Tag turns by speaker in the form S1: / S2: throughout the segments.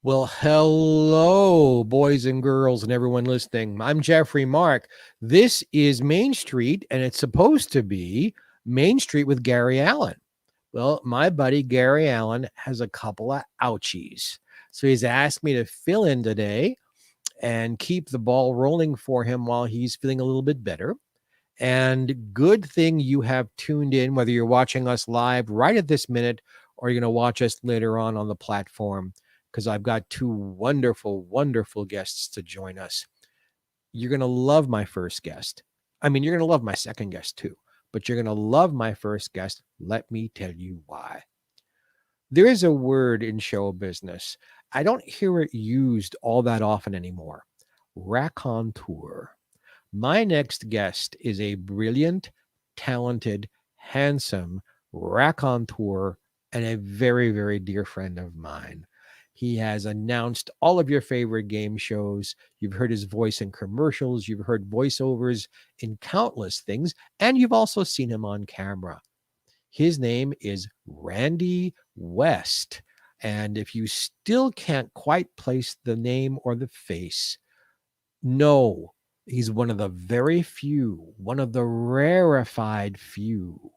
S1: Well, hello, boys and girls, and everyone listening. I'm Geoffrey Mark. This is Main Street, and it's supposed to be Main Street with Gary Allen. Well, my buddy Gary Allen has a couple of ouchies. So he's asked me to fill in today and keep the ball rolling for him while he's feeling a little bit better. And good thing you have tuned in, whether you're watching us live right at this minute or you're going to watch us later on the platform, because I've got two wonderful, wonderful guests to join us. You're going to love my first guest. I mean, you're going to love my second guest too, but you're going to love my first guest. Let me tell you why. There is a word in show business. I don't hear it used all that often anymore. Raconteur. My next guest is a brilliant, talented, handsome raconteur and a very, very dear friend of mine. He has announced all of your favorite game shows. You've heard his voice in commercials. You've heard voiceovers in countless things. And you've also seen him on camera. His name is Randy West. And if you still can't quite place the name or the face, no, he's one of the very few, one of the rarefied few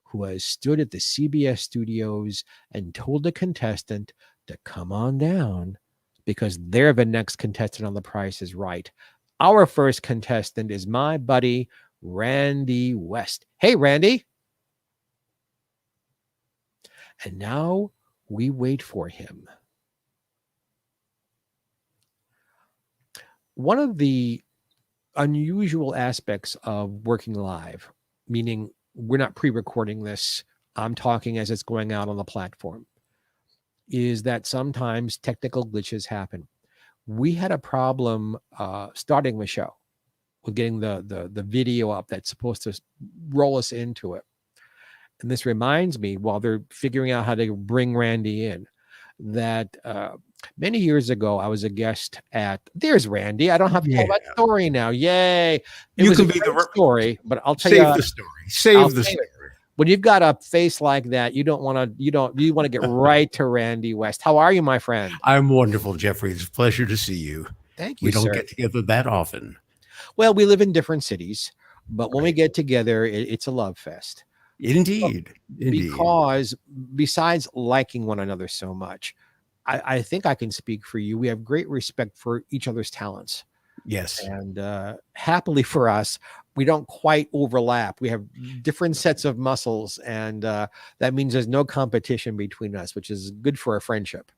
S1: who has stood at the CBS studios and told a contestant to come on down because they're the next contestant on The Price is Right. Our first contestant is my buddy, Randy West. Hey, Randy. And now we wait for him. One of the unusual aspects of working live, meaning we're not pre-recording this, I'm talking as it's going out on the platform, is that sometimes technical glitches happen. We had a problem starting the show with getting the video up that's supposed to roll us into it. And this reminds me, while they're figuring out how to bring Randy in, that many years ago, I was a guest at, there's Randy. I don't have to tell that story now. Yay. It was a great story, but I'll tell you.
S2: Save the story. Save the story.
S1: When you've got a face like that, you want to get right to Randy West. How are you, my friend?
S2: I'm wonderful, Geoffrey. It's a pleasure to see you.
S1: Thank you,
S2: We don't
S1: sir.
S2: get together that often.
S1: Well, we live in different cities, but when we get together, it's a love fest.
S2: Indeed.
S1: Because besides liking one another so much, I think I can speak for you. We have great respect for each other's talents.
S2: Yes.
S1: And happily for us, we don't quite overlap. We have different sets of muscles, and that means there's no competition between us, which is good for our friendship.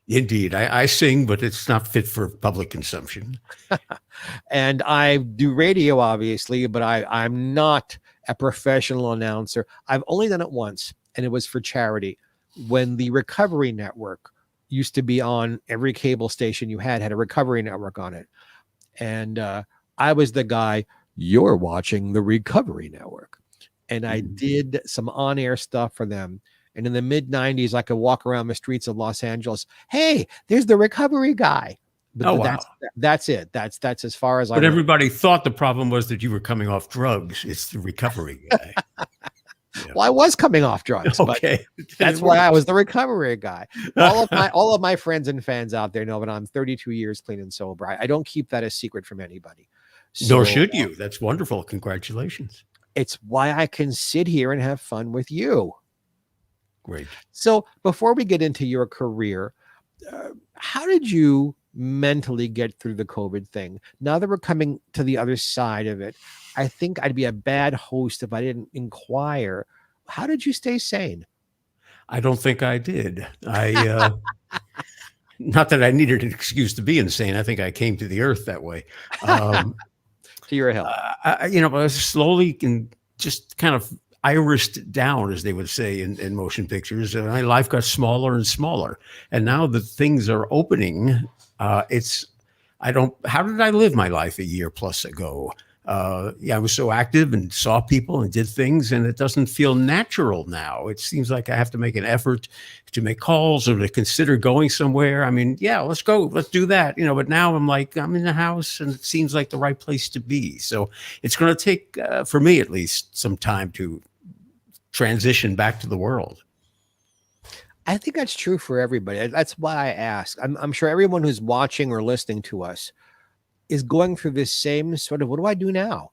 S2: Indeed. I sing, but it's not fit for public consumption.
S1: And I do radio, obviously, but I'm not a professional announcer. I've only done it once, and it was for charity. When the Recovery Network used to be on every cable station you had a Recovery Network on it. And I was the guy, you're watching the Recovery Network. And I did some on-air stuff for them. And in the mid-90s, I could walk around the streets of Los Angeles. Hey, there's the recovery guy. But
S2: wow.
S1: That's it. That's as far as I
S2: But
S1: went.
S2: Everybody thought the problem was that you were coming off drugs. It's the recovery guy.
S1: Yeah. Well, I was coming off drugs.
S2: Okay.
S1: But that's why I was the recovery guy. All of my friends and fans out there know that I'm 32 years clean and sober. I don't keep that a secret from anybody.
S2: Nor should you. That's wonderful. Congratulations.
S1: It's why I can sit here and have fun with you.
S2: Great.
S1: So before we get into your career, how did you mentally get through the COVID thing? Now that we're coming to the other side of it, I think I'd be a bad host if I didn't inquire. How did you stay sane?
S2: I don't think I did. Not that I needed an excuse to be insane. I think I came to the earth that way.
S1: To your help.
S2: I was slowly and just kind of irised down, as they would say in motion pictures. And my life got smaller and smaller. And now that things are opening, how did I live my life a year plus ago? I was so active and saw people and did things, and it doesn't feel natural now. It seems like I have to make an effort to make calls or to consider going somewhere. I mean, yeah, let's go, let's do that. But now I'm in the house and it seems like the right place to be. So it's going to take, for me at least, some time to transition back to the world.
S1: I think that's true for everybody. That's why I ask. I'm sure everyone who's watching or listening to us is going through this same sort of, what do I do now?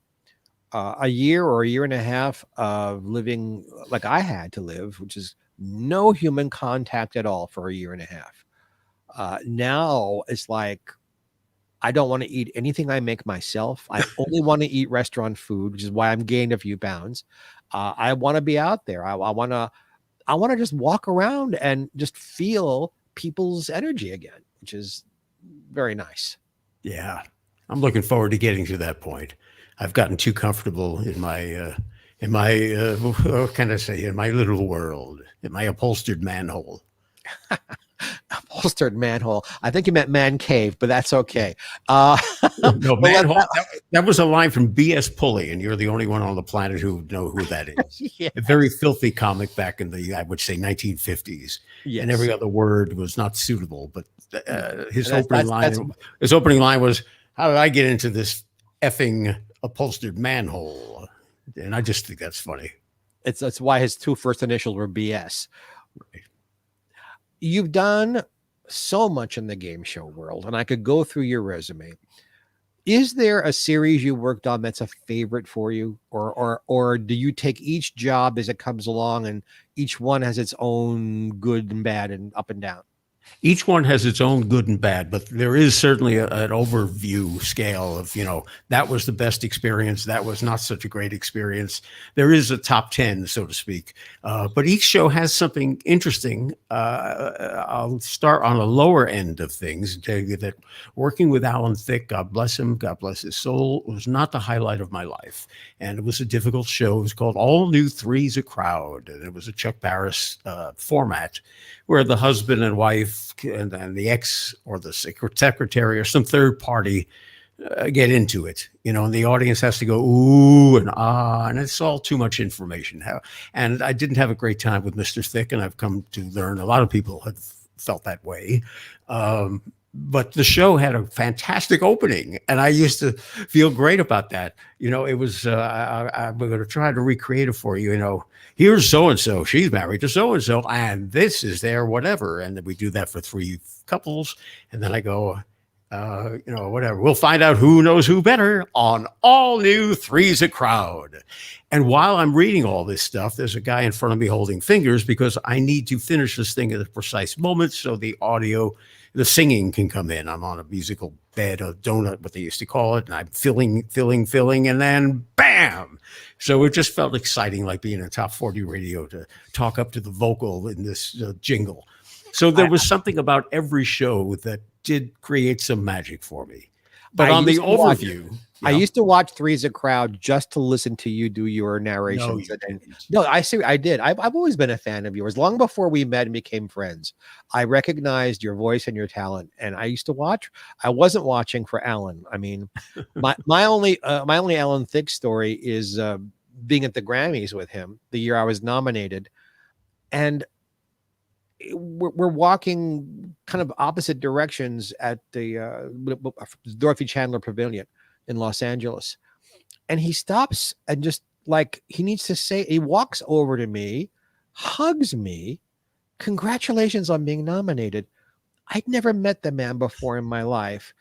S1: A year or a year and a half of living like I had to live, which is no human contact at all for a year and a half. Now it's like, I don't want to eat anything I make myself. I only want to eat restaurant food, which is why I'm gained a few pounds. I want to be out there. I want to just walk around and just feel people's energy again, which is very nice.
S2: Yeah, I'm looking forward to getting to that point. I've gotten too comfortable in my what can I say, in my little world, in my upholstered manhole.
S1: Upholstered manhole. I think you meant man cave, but that's okay.
S2: No, manhole. That was a line from B.S. Pulley, and you're the only one on the planet who would know who that is.
S1: Yeah.
S2: A very filthy comic back in the, I would say, 1950s.
S1: Yes.
S2: And every other word was not suitable. But his opening line was, "How did I get into this effing upholstered manhole?" And I just think that's funny.
S1: That's why his two first initials were BS.
S2: Right.
S1: You've done so much in the game show world, and I could go through your resume. Is there a series you worked on that's a favorite for you, or do you take each job as it comes along, and each one has its own good and bad and up and down?
S2: Each one has its own good and bad, but there is certainly an overview scale of, that was the best experience. That was not such a great experience. There is a top 10, so to speak. But each show has something interesting. I'll start on the lower end of things and tell you that working with Alan Thicke, God bless him, God bless his soul, was not the highlight of my life. And it was a difficult show. It was called All New Three's a Crowd. And it was a Chuck Barris format where the husband and wife and the ex or the secretary or some third party get into it, and the audience has to go, ooh and ah, and it's all too much information. And I didn't have a great time with Mr. Thicke, and I've come to learn a lot of people have felt that way. But the show had a fantastic opening, and I used to feel great about that. It was, I'm going to try to recreate it for you. Here's so-and-so, she's married to so-and-so, and this is their whatever. And then we do that for 3 couples. And then I go, whatever. We'll find out who knows who better on All New Three's a Crowd. And while I'm reading all this stuff, there's a guy in front of me holding fingers because I need to finish this thing at a precise moment so the the singing can come in. I'm on a musical bed, a donut, what they used to call it, and I'm filling, and then bam! So it just felt exciting, like being in top 40 radio to talk up to the vocal in this jingle. So there was something about every show that did create some magic for me. But on the overview,
S1: I used to watch Three's a Crowd just to listen to you do your narrations. No, I see. I did. I've always been a fan of yours. Long before we met and became friends, I recognized your voice and your talent, and I used to watch. I wasn't watching for Alan. I mean, my only Alan Thicke story is being at the Grammys with him the year I was nominated, and we're walking kind of opposite directions at the Dorothy Chandler Pavilion in Los Angeles. And he stops and just like he needs to say, he walks over to me, hugs me. Congratulations on being nominated. I'd never met the man before in my life.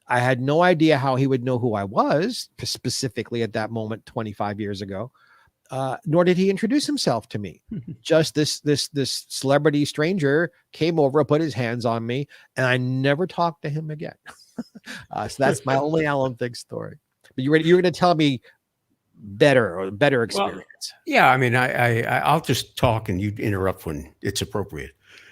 S1: I had no idea how he would know who I was specifically at that moment 25 years ago. Nor did he introduce himself to me. Just this celebrity stranger came over, put his hands on me, and I never talked to him again. So that's my only Alan Thicke story. But you're going to tell me better experience.
S2: Well, yeah, I mean, I'll just talk and you interrupt when it's appropriate.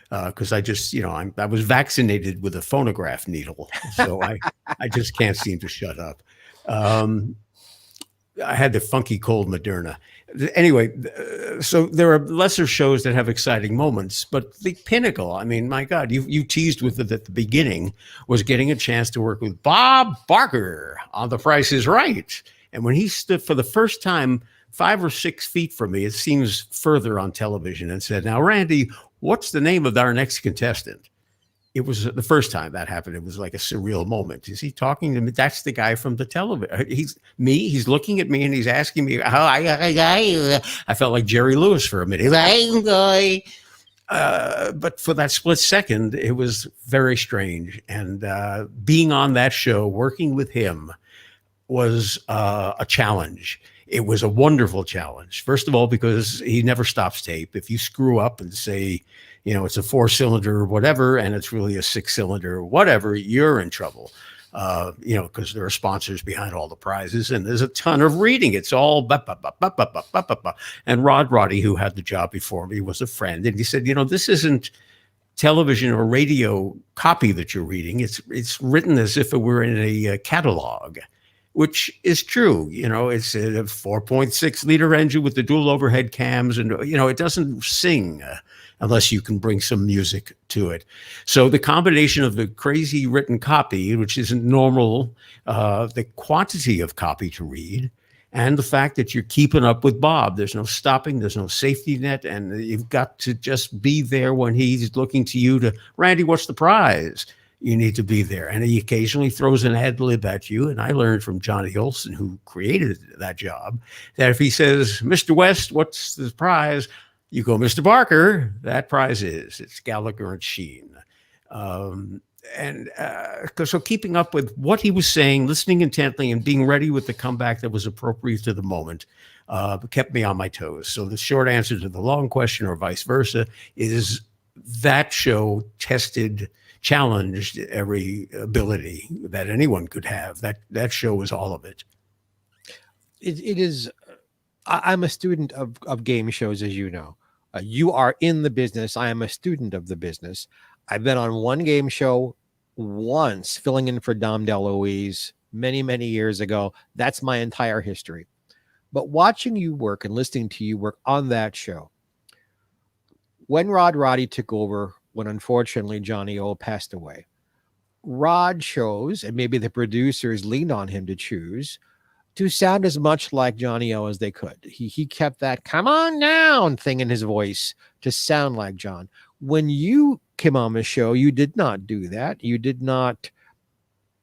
S2: Because I just, I was vaccinated with a phonograph needle, so I just can't seem to shut up. I had the funky cold Moderna. Anyway, so there are lesser shows that have exciting moments, but the pinnacle, I mean, my God, you teased with it at the beginning, was getting a chance to work with Bob Barker on The Price is Right. And when he stood for the first time 5 or 6 feet from me, it seems further on television, and said, "Now, Randy, what's the name of our next contestant?" It was the first time that happened. It was like a surreal moment. Is he talking to me? That's the guy from the television. He's looking at me and he's asking me how I felt like Jerry Lewis for a minute. But for that split second, it was very strange. And being on that show, working with him, was a challenge. It was a wonderful challenge. First of all, because he never stops tape. If you screw up and say, it's a 4-cylinder or whatever, and it's really a 6-cylinder or whatever, you're in trouble. Because there are sponsors behind all the prizes, and there's a ton of reading. It's all and Roddy, who had the job before me, was a friend, and he said, this isn't television or radio copy that you're reading. It's written as if it were in a catalog, which is true. It's a 4.6 liter engine with the dual overhead cams, and it doesn't sing unless you can bring some music to it. So the combination of the crazy written copy, which isn't normal, the quantity of copy to read, and the fact that you're keeping up with Bob. There's no stopping, there's no safety net, and you've got to just be there when he's looking to you to, Randy, what's the prize? You need to be there. And he occasionally throws an ad lib at you. And I learned from Johnny Olson, who created that job, that if he says, Mr. West, what's the prize? You go, Mr. Barker, that prize it's Gallagher and Sheen. So keeping up with what he was saying, listening intently, and being ready with the comeback that was appropriate to the moment kept me on my toes. So the short answer to the long question, or vice versa, is that show challenged every ability that anyone could have. That show was all of it.
S1: It is. I'm a student of game shows, as you know. You are in the business. I am a student of the business. I've been on one game show once, filling in for Dom DeLuise many, many years ago. That's my entire history. But watching you work and listening to you work on that show, when Roddy took over, when unfortunately Johnny O passed away, Rod chose, and maybe the producers leaned on him to choose, to sound as much like Johnny O as they could. He kept that "come on down" thing in his voice to sound like John. When you came on the show, you did not do that. You did not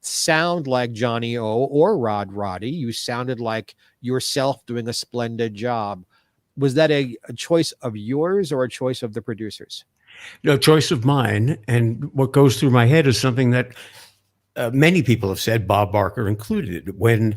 S1: sound like Johnny O or Roddy. You sounded like yourself doing a splendid job. Was that a choice of yours or a choice of the producers?
S2: No, choice of mine. And what goes through my head is something that many people have said, Bob Barker included. When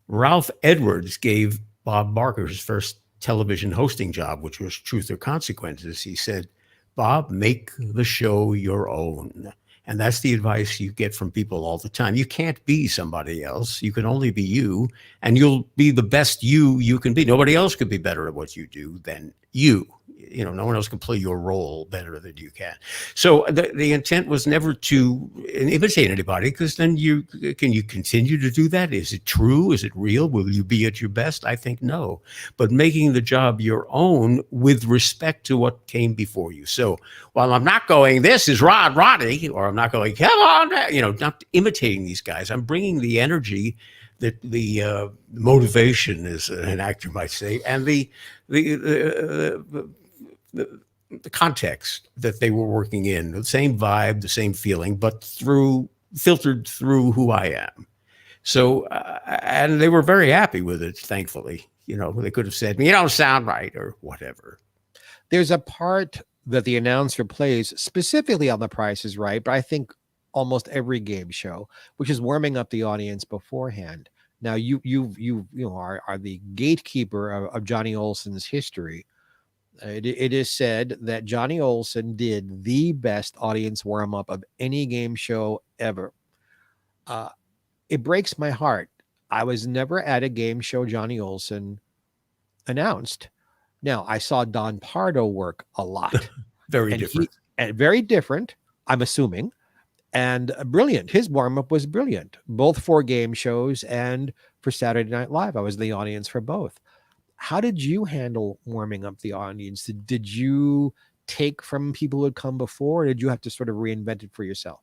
S2: Ralph Edwards gave Bob Barker his first television hosting job, which was Truth or Consequences, he said, Bob, make the show your own. And that's the advice you get from people all the time. You can't be somebody else. You can only be you, and you'll be the best you can be. Nobody else could be better at what you do than you. No one else can play your role better than you can. So the intent was never to imitate anybody, because then can you continue to do that? Is it true? Is it real? Will you be at your best? I think no. But making the job your own with respect to what came before you. So while I'm not going, this is Roddy, or I'm not going, come on, not imitating these guys, I'm bringing the energy, the motivation, as an actor might say, and the context that they were working in, the same vibe, the same feeling, but filtered through who I am. So, and they were very happy with it, thankfully. They could have said, you don't sound right, or whatever.
S1: There's a part that the announcer plays specifically on The Price is Right, but I think almost every game show, which is warming up the audience beforehand. Now, you are the gatekeeper of Johnny Olson's history. It is said that Johnny Olson did the best audience warm-up of any game show ever. It breaks my heart. I was never at a game show Johnny Olson announced. Now, I saw Don Pardo work a lot.
S2: Very different.
S1: Very different, I'm assuming, and brilliant. His warm-up was brilliant, both for game shows and for Saturday Night Live. I was in the audience for both. How did you handle warming up the audience? Did you take from people who had come before, or did you have to sort of reinvent it for yourself?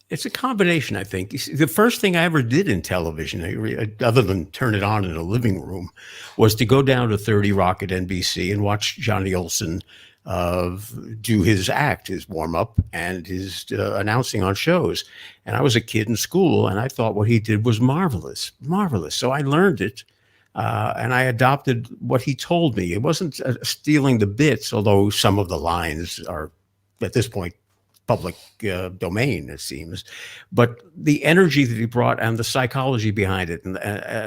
S2: It's a combination, I think. You see, the first thing I ever did in television, other than turn it on in a living room, was to go down to 30 Rock at NBC and watch Johnny Olson do his act, his warm-up, and his announcing on shows. And I was a kid in school, and I thought what he did was marvelous. So I learned it. And I adopted what he told me. It wasn't stealing the bits, although some of the lines are at this point public domain, it seems. But the energy that he brought and the psychology behind it, and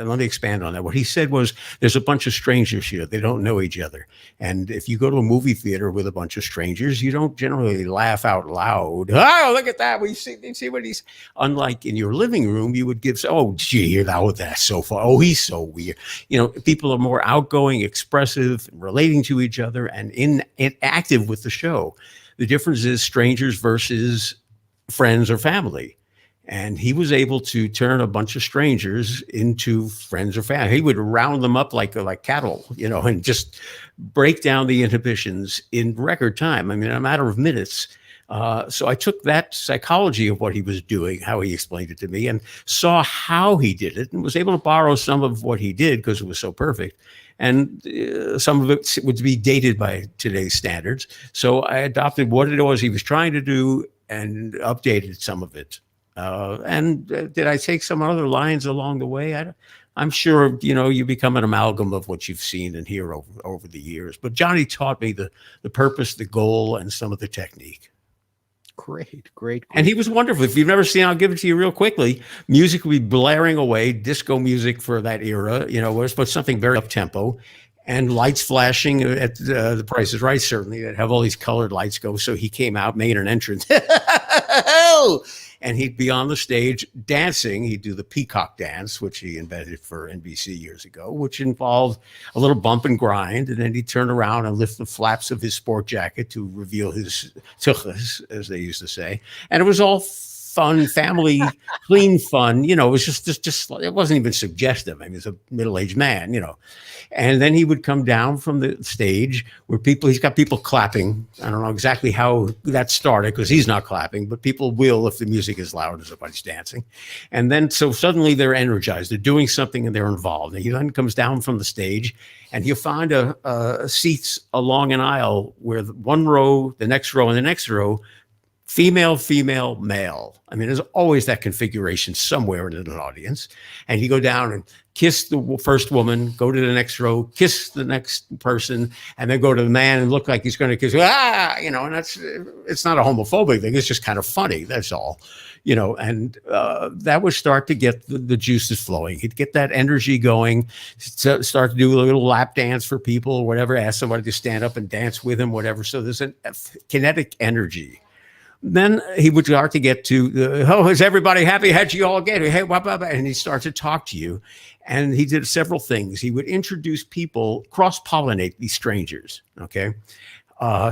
S2: let me expand on that. What he said was, there's a bunch of strangers here. They don't know each other. And if you go to a movie theater with a bunch of strangers, you don't generally laugh out loud. Oh, look at that. We see what he's, unlike in your living room, you would give, oh, gee, hear that, oh, that's so far. Oh, he's so weird. You know, people are more outgoing, expressive, relating to each other, and in active with the show. The difference is strangers versus friends or family. And he was able to turn a bunch of strangers into friends or family. He would round them up like cattle, you know, and just break down the inhibitions in record time. I mean, in a matter of minutes. So I took that psychology of what he was doing, how he explained it to me, and saw how he did it, and was able to borrow some of what he did because it was so perfect. And some of it would be dated by today's standards. So I adopted what it was he was trying to do and updated some of it. And did I take some other lines along the way? I'm sure, you know, you become an amalgam of what you've seen and hear over the years. But Johnny taught me the purpose, the goal, and some of the technique.
S1: Great.
S2: And he was wonderful. If you've never seen, I'll give it to you real quickly. Music would be blaring away, disco music for that era, you know, but something very up tempo, and lights flashing at the Price is Right, certainly, that have all these colored lights go. So he came out, made an entrance. And he'd be on the stage dancing. He'd do the Peacock Dance, which he invented for NBC years ago, which involved a little bump and grind. And then he'd turn around and lift the flaps of his sport jacket to reveal his tuchus, as they used to say. And it was all fun, family, clean fun. You know, it was just it wasn't even suggestive. I mean, he's a middle-aged man, you know. And then he would come down from the stage where he's got people clapping. I don't know exactly how that started because he's not clapping, but people will if the music is loud and somebody's dancing. And then so suddenly they're energized. They're doing something and they're involved. And he then comes down from the stage and he'll find seats along an aisle where one row, the next row, and the next row, female, male. I mean, there's always that configuration somewhere in an audience. And you go down and kiss the first woman, go to the next row, kiss the next person, and then go to the man and look like he's going to kiss, you know, and it's not a homophobic thing. It's just kind of funny. That's all, you know, and that would start to get the juices flowing. He'd get that energy going, start to do a little lap dance for people or whatever, ask somebody to stand up and dance with him, whatever. So there's a kinetic energy. Then he would start to get to, oh, is everybody happy? How'd you all get it? Hey, blah, blah, blah. And he starts to talk to you. And he did several things. He would introduce people, cross-pollinate these strangers, okay?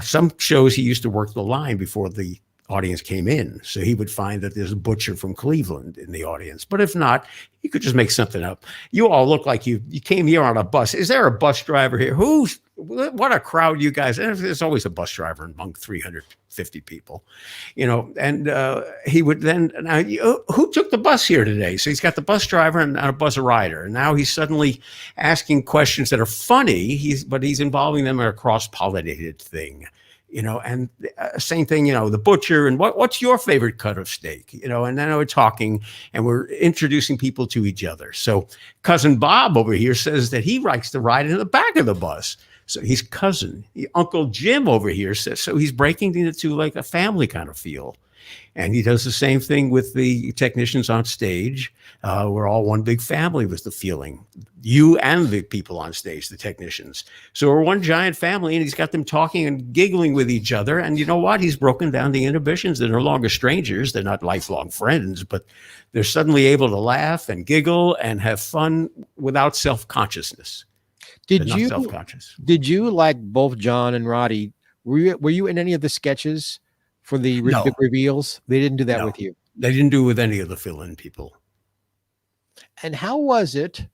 S2: Some shows he used to work the line before the audience came in. So he would find that there's a butcher from Cleveland in the audience. But if not, he could just make something up. You all look like you came here on a bus. Is there a bus driver here? What a crowd you guys. And there's always a bus driver among 350 people, you know, and he would then, now, who took the bus here today? So he's got the bus driver and a bus rider. And now he's suddenly asking questions that are funny, but he's involving them in a cross-pollinated thing. You know, and same thing, you know, the butcher and what's your favorite cut of steak, you know, and then we're talking and we're introducing people to each other. So cousin Bob over here says that he likes to ride in the back of the bus. So he's cousin. Uncle Jim over here says, so he's breaking into like a family kind of feel. And he does the same thing with the technicians on stage. We're all one big family was the feeling. You and the people on stage, the technicians. So we're one giant family, and he's got them talking and giggling with each other. And you know what? He's broken down the inhibitions. They're no longer strangers. They're not lifelong friends, but they're suddenly able to laugh and giggle and have fun without self-consciousness. Did
S1: you, like both John and Roddy, were you in any of the sketches for the big reveals? They didn't do that with you.
S2: They didn't do it with any of the fill-in people.
S1: And how was it?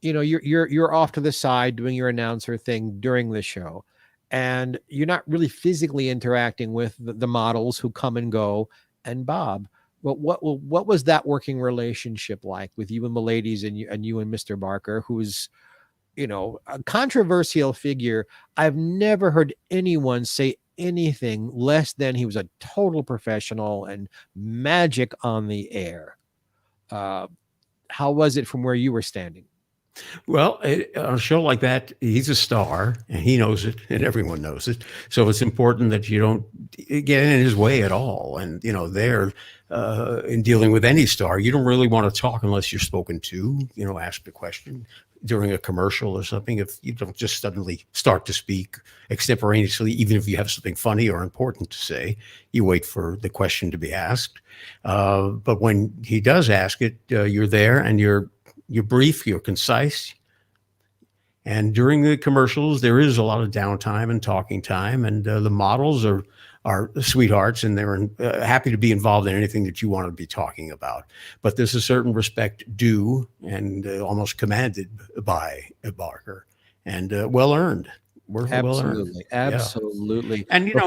S1: You know, you're off to the side doing your announcer thing during the show, and you're not really physically interacting with the models who come and go and Bob. But what was that working relationship like with you and the ladies and you and Mr. Barker, who's, you know, a controversial figure? I've never heard anyone say anything less than he was a total professional and magic on the air. How was it from where you were standing?
S2: Well, on a show like that, he's a star, and he knows it, and everyone knows it. So it's important that you don't get in his way at all. And there, in dealing with any star, you don't really want to talk unless you're spoken to. Ask the question during a commercial or something. If you don't just suddenly start to speak extemporaneously, even if you have something funny or important to say, you wait for the question to be asked. But when he does ask it, you're there, and you're brief, you're concise. And during the commercials, there is a lot of downtime and talking time, and the models are sweethearts, and they're happy to be involved in anything that you want to be talking about. But there's a certain respect due and almost commanded by Barker, and well earned. Well earned.
S1: Absolutely.
S2: And there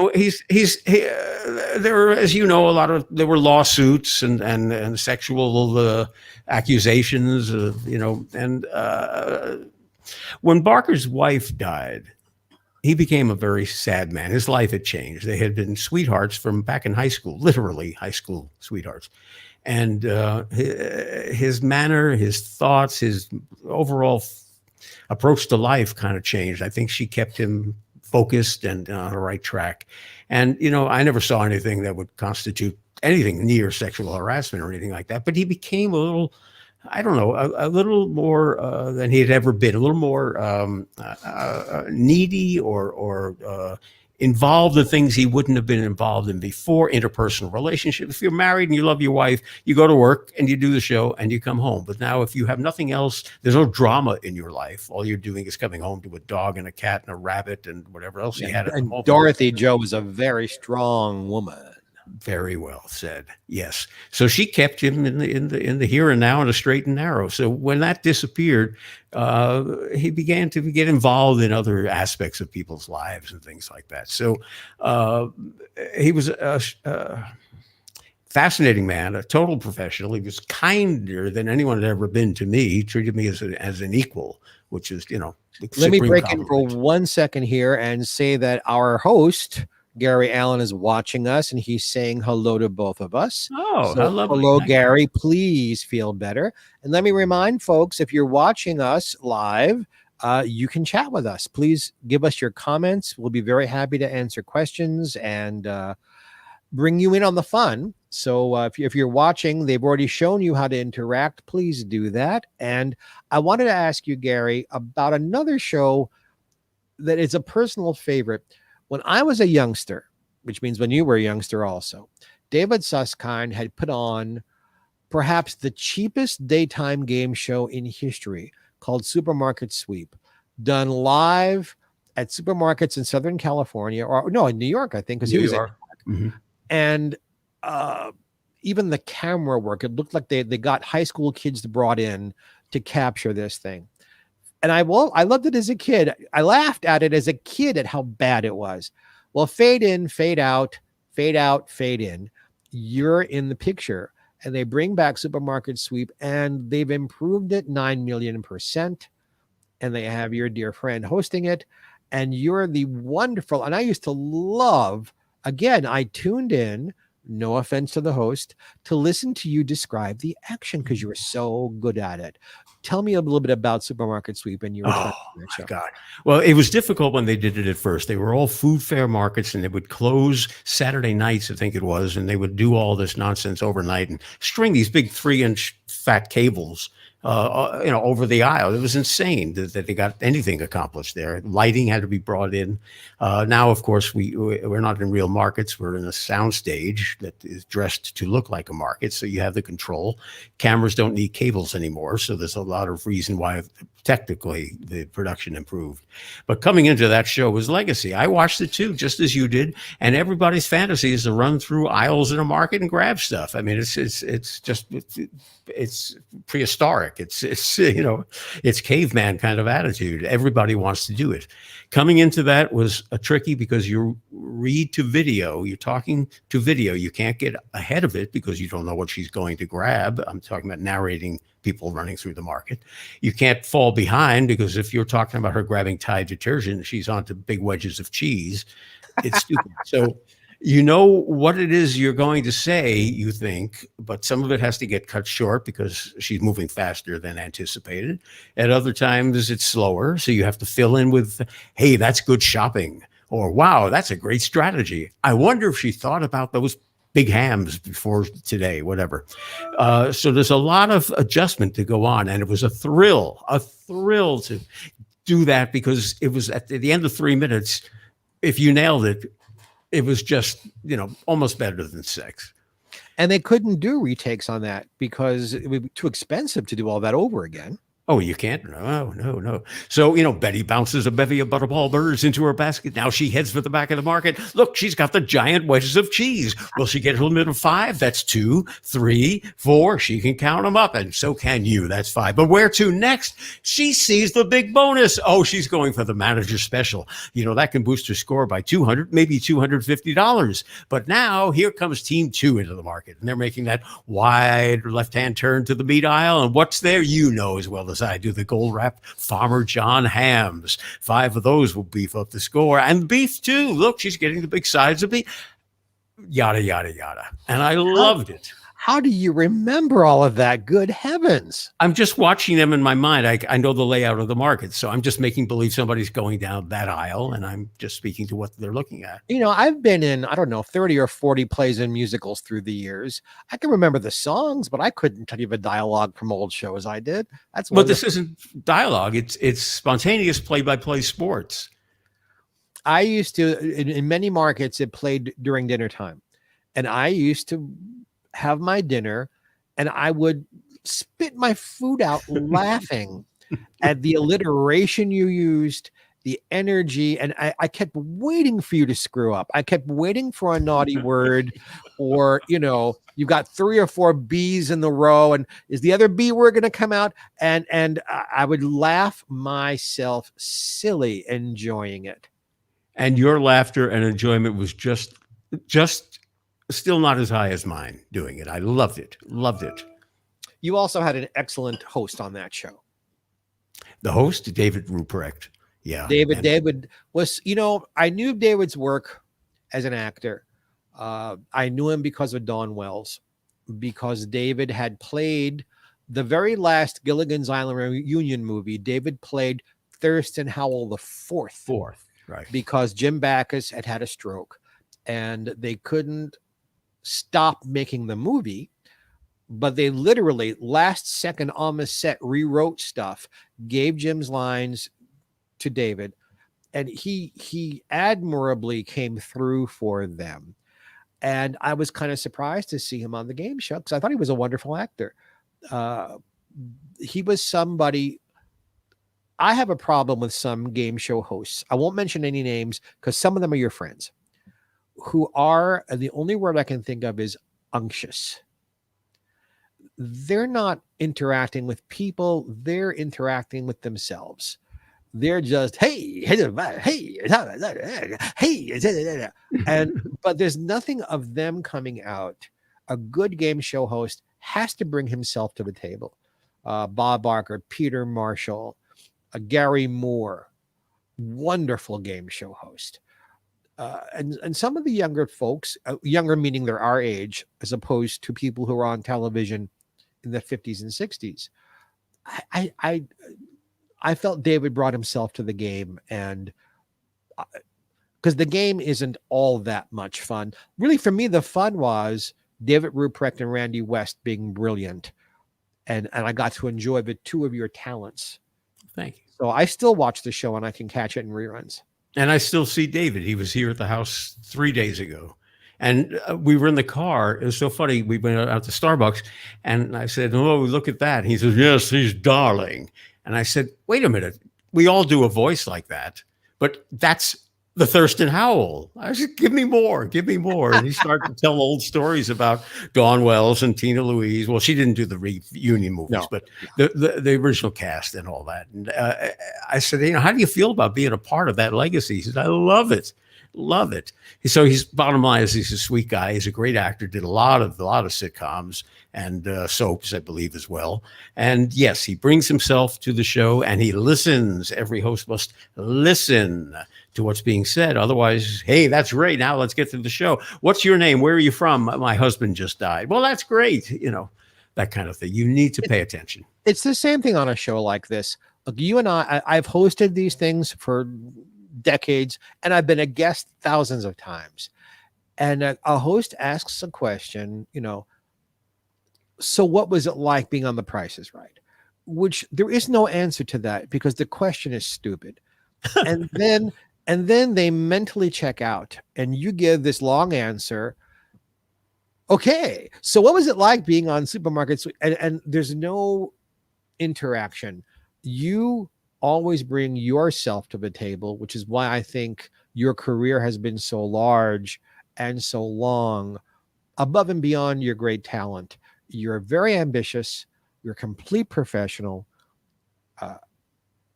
S2: were, as there were lawsuits and sexual accusations, and when Barker's wife died, he became a very sad man. His life had changed. They had been sweethearts from back in high school, literally high school sweethearts. And his manner, his thoughts, his overall approach to life kind of changed. I think she kept him focused and on the right track. And, I never saw anything that would constitute anything near sexual harassment or anything like that. But he became a little, I don't know, a little more than he had ever been, a little more needy or involved in things he wouldn't have been involved in before. Interpersonal relationships. If you're married and you love your wife, you go to work and you do the show and you come home. But now if you have nothing else, there's no drama in your life. All you're doing is coming home to a dog and a cat and a rabbit and whatever else he had.
S1: And Dorothy Jo was a very strong woman.
S2: Very well said. Yes. So she kept him in the here and now, in a straight and narrow. So when that disappeared, he began to get involved in other aspects of people's lives and things like that. So he was a fascinating man, a total professional. He was kinder than anyone had ever been to me. He treated me as an equal, which is,
S1: Let me break in for 1 second here and say that our host, Gary Allen, is watching us, and he's saying hello to both of us.
S2: Oh,
S1: so hello, Gary. Please feel better. And let me remind folks, if you're watching us live, you can chat with us. Please give us your comments. We'll be very happy to answer questions and bring you in on the fun. So if you're watching, they've already shown you how to interact. Please do that. And I wanted to ask you, Gary, about another show that is a personal favorite. When I was a youngster, which means when you were a youngster also, David Susskind had put on perhaps the cheapest daytime game show in history called Supermarket Sweep, done live at supermarkets in Southern California, or no, in New York, I think, because he was in New York. Mm-hmm. And even the camera work, it looked like they got high school kids brought in to capture this thing. And I loved it as a kid. I laughed at it as a kid at how bad it was. Well, fade in, fade out, fade out, fade in. You're in the picture. And they bring back Supermarket Sweep, and they've improved it 9,000,000%. And they have your dear friend hosting it. And you're the wonderful, and I used to love, again, I tuned in, no offense to the host, to listen to you describe the action because you were so good at it. Tell me a little bit about Supermarket Sweep and your
S2: my God. Well, it was difficult when they did it at first. They were all food fair markets, and they would close Saturday nights, I think it was, and they would do all this nonsense overnight and string these big 3-inch fat cables over the aisle. It was insane that they got anything accomplished there. Lighting had to be brought in. Now, of course, we're not in real markets. We're in a sound stage that is dressed to look like a market. So you have the control. Cameras don't need cables anymore. So there's a lot of reason why technically the production improved. But coming into that show was legacy. I watched it too, just as you did. And everybody's fantasy is to run through aisles in a market and grab stuff. I mean, it's prehistoric. It's caveman kind of attitude. Everybody wants to do it. Coming into that was tricky because you read to video. You're talking to video. You can't get ahead of it because you don't know what she's going to grab. I'm talking about narrating people running through the market. You can't fall behind because if you're talking about her grabbing Tide detergent, she's onto big wedges of cheese. It's stupid. So You know what it is you're going to say, you think, but some of it has to get cut short because she's moving faster than anticipated. At other times, it's slower. So you have to fill in with, hey, that's good shopping. Or, wow, that's a great strategy. I wonder if she thought about those big hams before today, whatever. So there's a lot of adjustment to go on. And it was a thrill to do that because it was at the end of 3 minutes. If you nailed it, it was just, almost better than 6.
S1: And they couldn't do retakes on that because it would be too expensive to do all that over again.
S2: Oh, you can't? No. So, Betty bounces a bevy of butterball birds into her basket. Now she heads for the back of the market. Look, she's got the giant wedges of cheese. Will she get to a limit of 5? That's 2, 3, 4. She can count them up, and so can you. That's 5. But where to next? She sees the big bonus. Oh, she's going for the manager special. That can boost her score by $200, maybe $250. But now here comes Team 2 into the market, and they're making that wide left-hand turn to the meat aisle. And what's there? As well as I do, the gold wrap Farmer John hams. 5 of those will beef up the score, and beef too. Look, she's getting the big sides of beef. Yada yada yada, and I loved it.
S1: How do you remember all of that? Good heavens!
S2: I'm just watching them in my mind. I know the layout of the market, so I'm just making believe somebody's going down that aisle, and I'm just speaking to what they're looking at.
S1: I've been in, 30 or 40 plays and musicals through the years. I can remember the songs, but I couldn't tell you the dialogue from old shows I did.
S2: But this isn't dialogue. It's spontaneous play-by-play sports.
S1: I used to, in many markets, it played during dinner time. And I used to have my dinner and I would spit my food out laughing at the alliteration you used, the energy. And I kept waiting for you to screw up. I kept waiting for a naughty word, or, you've got 3 or 4 B's in the row. And is the other B word going to come out? And I would laugh myself silly enjoying it.
S2: And your laughter and enjoyment was just still not as high as mine doing it. I loved it.
S1: You also had an excellent host on that show.
S2: The host, David Ruprecht. Yeah.
S1: David was, I knew David's work as an actor. I knew him because of Dawn Wells, because David had played the very last Gilligan's Island reunion movie. David played Thurston Howell the fourth.
S2: Right.
S1: Because Jim Backus had a stroke and they couldn't stop making the movie, but they literally last second on the set rewrote stuff, gave Jim's lines to David, and he admirably came through for them. And I was kind of surprised to see him on the game show because I thought he was a wonderful actor. He was somebody. I have a problem with some game show hosts. I won't mention any names because some of them are your friends who are, and the only word I can think of is unctuous. They're not interacting with people. They're interacting with themselves. They're just, hey, but there's nothing of them coming out. A good game show host has to bring himself to the table. Bob Barker, Peter Marshall, Gary Moore, wonderful game show host. And some of the younger folks, younger meaning they're our age, as opposed to people who are on television in the 50s and 60s. I felt David brought himself to the game, and because the game isn't all that much fun. Really, for me, the fun was David Ruprecht and Randy West being brilliant, and I got to enjoy the two of your talents.
S2: Thank you.
S1: So I still watch the show, and I can catch it in reruns.
S2: And I still see David. He was here at the house 3 days ago. And we were in the car. It was so funny. We went out to Starbucks, and I said, "Oh, look at that." And he says, "Yes, he's darling." And I said, "Wait a minute. We all do a voice like that, but that's the Thurston Howell." I said, "Give me more, give me more." And he started to tell old stories about Dawn Wells and Tina Louise. Well, she didn't do the reunion movies, but the original cast and all that. And I said, "How do you feel about being a part of that legacy?" He said, "I love it." Love it. So he's bottom line is he's a sweet guy. He's a great actor. Did a lot of sitcoms and soaps, I believe, as well. And yes, he brings himself to the show and he listens. Every host must listen to what's being said. Otherwise, hey, that's great. Now let's get to the show. What's your name? Where are you from? My husband just died. Well, that's great. You know, that kind of thing. You need to pay attention.
S1: It's the same thing on a show like this. Look, you and I've hosted these things for decades, and I've been a guest thousands of times. And a host asks a question, you know, so what was it like being on The Price is Right? Which there is no answer to that because the question is stupid. And then they mentally check out and you give this long answer. Okay, so what was it like being on Supermarkets? And there's no interaction. You always bring yourself to the table, which is why I think your career has been so large and so long, above and beyond your great talent. You're very ambitious. You're a complete professional.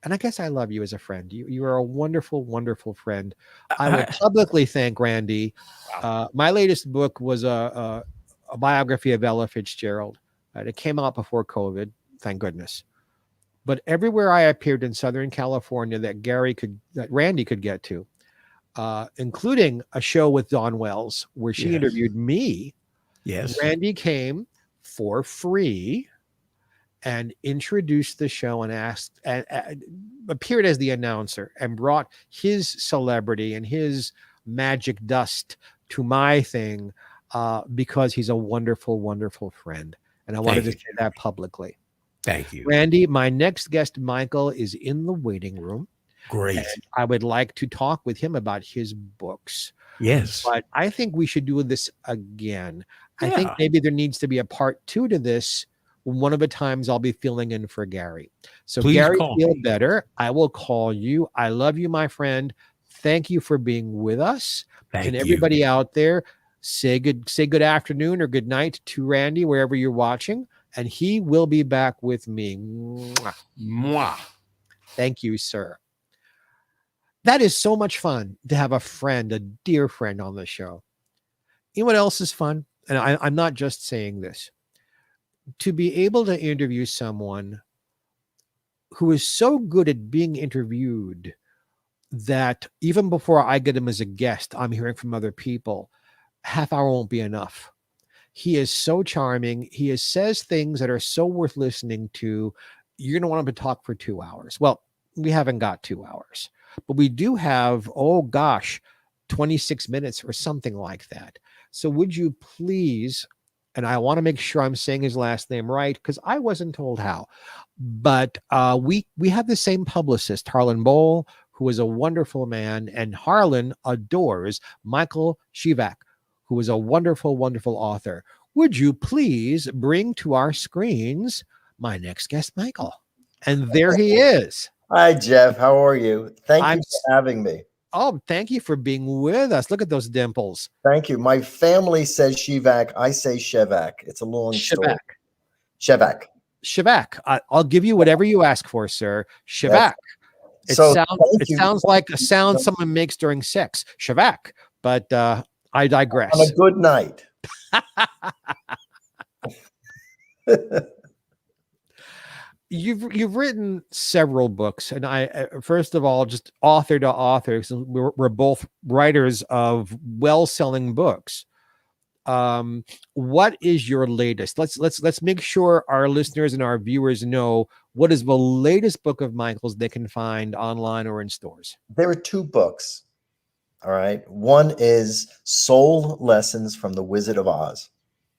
S1: And I guess I love you as a friend. You are a wonderful, wonderful friend. I would publicly thank Randy. My latest book was a biography of Ella Fitzgerald. It came out before COVID, thank goodness. But everywhere I appeared in Southern California that Randy could get to, including a show with Dawn Wells where she interviewed me.
S2: Yes.
S1: Randy came for free and introduced the show and asked and appeared as the announcer and brought his celebrity and his magic dust to my thing because he's a wonderful, wonderful friend. And I wanted to say that publicly.
S2: Thank you.
S1: Randy, my next guest, Michael, is in the waiting room.
S2: Great.
S1: And I would like to talk with him about his books.
S2: Yes.
S1: But I think we should do this again. I think maybe there needs to be a part 2 to this. One of the times I'll be filling in for Gary. So
S2: please
S1: Gary,
S2: call
S1: feel
S2: me.
S1: better. I will call you. I love you, my friend. Thank you for being with us.
S2: Thank you.
S1: Everybody out there, say good afternoon or good night to Randy, wherever you're watching. And he will be back with me. Mwah.
S2: Mwah.
S1: Thank you, sir. That is so much fun to have a friend, a dear friend on the show. You know what else is fun? And I'm not just saying this. To be able to interview someone who is so good at being interviewed that even before I get him as a guest, I'm hearing from other people, half hour won't be enough. He is so charming. He says things that are so worth listening to. You're going to want him to talk for 2 hours. Well, we haven't got 2 hours, but we do have, 26 minutes or something like that. So would you please, and I want to make sure I'm saying his last name right because I wasn't told how, but we have the same publicist, Harlan Bowl, who is a wonderful man, and Harlan adores Michael Shevack, who is a wonderful, wonderful author. Would you please bring to our screens my next guest, Michael? And there he is.
S3: Hi, Jeff. How are you? Thank you for having me.
S1: Oh, thank you for being with us. Look at those dimples.
S3: Thank you. My family says Shevack. I say Shevack. It's a long story.
S1: Shevack. Shevack. I'll give you whatever you ask for, sir. Shevack. It sounds like a sound someone makes during sex. Shevack. But I digress.
S3: On a good night.
S1: You've written several books, and I first of all, just author to author, so we're both writers of well-selling books. What is your latest? Let's make sure our listeners and our viewers know what is the latest book of Michael's they can find online or in stores.
S3: There are 2 books. All right. One is Soul Lessons from the Wizard of Oz.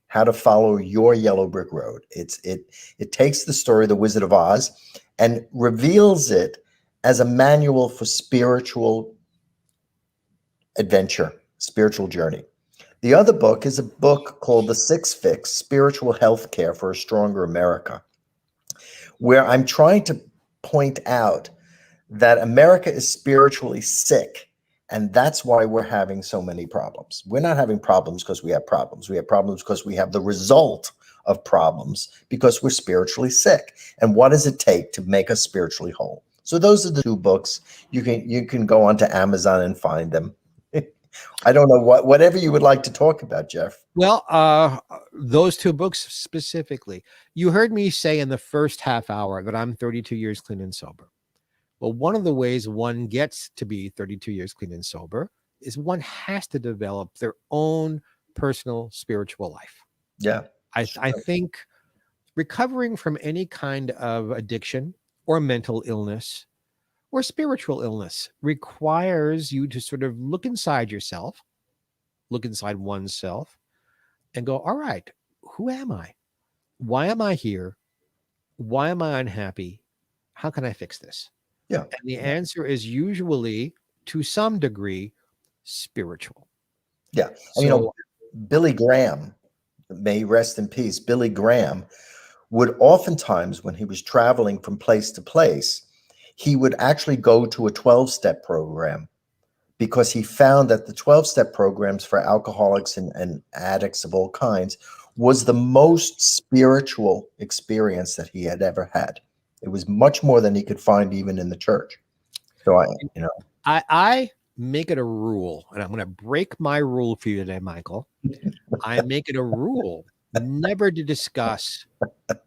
S3: How to follow your yellow brick road. It takes the story of the Wizard of Oz and reveals it as a manual for spiritual adventure, spiritual journey. The other book is a book called The Six Fix, Spiritual Health Care for a Stronger America, where I'm trying to point out that America is spiritually sick. And that's why we're having so many problems. We're not having problems because we have problems. We have problems because we have the result of problems because we're spiritually sick. And what does it take to make us spiritually whole? So those are the 2 books. You can go onto Amazon and find them. I don't know whatever you would like to talk about, Jeff.
S1: Well, those two books specifically. You heard me say in the first half hour that I'm 32 years clean and sober. Well, one of the ways one gets to be 32 years clean and sober is one has to develop their own personal spiritual life.
S3: Yeah.
S1: I think recovering from any kind of addiction or mental illness or spiritual illness requires you to sort of look inside yourself, look inside oneself, and go, all right, who am I? Why am I here? Why am I unhappy? How can I fix this?
S3: Yeah.
S1: And the answer is usually, to some degree, spiritual.
S3: Yeah. And,
S1: So,
S3: Billy Graham, may he rest in peace, Billy Graham would oftentimes, when he was traveling from place to place, he would actually go to a 12-step program, because he found that the 12-step programs for alcoholics and addicts of all kinds was the most spiritual experience that he had ever had. It was much more than he could find even in the church. So
S1: I make it a rule, and I'm going to break my rule for you today, Michael. I make it a rule never to discuss